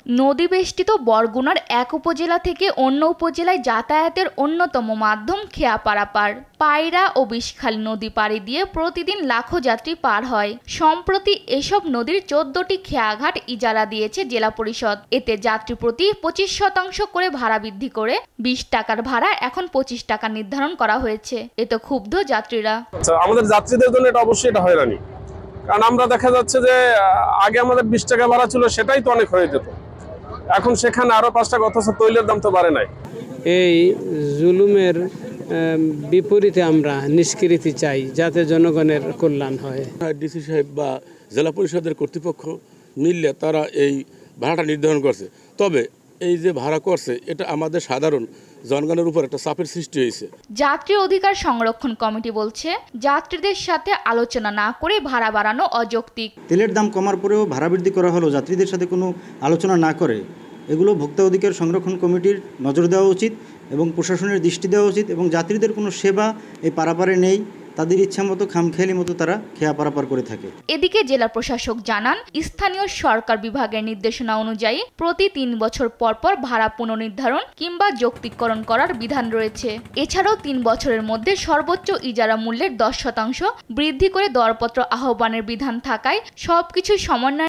নদীবেষ্টিত বরগুনার এক উপজেলা থেকে অন্য উপজেলায় যাতায়াতের অন্যতম মাধ্যম খেয়া পারাপার। পায়রা ও বিষখালী নদী পাড়ি দিয়ে প্রতিদিন লাখো যাত্রী পার হয়। সম্প্রতি এসব নদীর ১৪টি খেয়াঘাট ইজারা দিয়েছে জেলা পরিষদ। এতে যাত্রী প্রতি ২৫% করে ভাড়া বৃদ্ধি করে ২০ টাকার ভাড়া এখন ২৫ টাকা নির্ধারণ করা হয়েছে। এতে ক্ষুব্ধ যাত্রীরা। আমাদের যাত্রীদের জন্য এটা অবশ্যই এটা হয়রানি, কারণ আমরা দেখা যাচ্ছে যে আগে আমাদের ২০ টাকা ভাড়া ছিল, সেটাই তো অনেক হয়ে যেত, এখন সেখানে আরো ৫ টাকা, অথচ তৈলের দাম তো বাড়ে নাই। এই জুলুমের বিপরীতে আমরা নিষ্কৃতি চাই, যাতে জনগণের কল্যাণ হয়। ডিসি সাহেব বা জেলা পরিষদের কর্তৃপক্ষ মিললে তারা এই ভাড়াটা নির্ধারণ করছে, তবে এই যে ভাড়া করছে এটা আমাদের সাধারণ জনগণের উপর একটা চাপের সৃষ্টি হয়েছে। যাত্রী অধিকার সংরক্ষণ কমিটি বলছে, যাত্রীদের সাথে আলোচনা না করে ভাড়া বাড়ানো অযৌক্তিক। তেলের দাম কমার পরেও ভাড়া বৃদ্ধি করা হলো যাত্রীদের সাথে কোনো আলোচনা না করে, এগুলো ভোক্তা অধিকার সংরক্ষণ কমিটির নজর দেওয়া উচিত এবং প্রশাসনের দৃষ্টি দেওয়া উচিত। এবং যাত্রীদের কোনো সেবা এই পারাপারে নেই, তাদের ইচ্ছা মতো খামখেয়ালি মতো তারা খেয়া পারাপার করে থাকে। এদিকে জেলা প্রশাসক জানান, স্থানীয় সরকার বিভাগের নির্দেশনা অনুযায়ী প্রতি ৩ বছর পর পর ভাড়া পুনর্নির্ধারণ কিংবা যৌক্তিকরণ করার বিধান রয়েছে। এছাড়াও ৩ বছরের মধ্যে সর্বোচ্চ ইজারা মূল্যের ১০% বৃদ্ধি করে দরপত্র আহ্বানের বিধান থাকায় সবকিছু সমন্বয়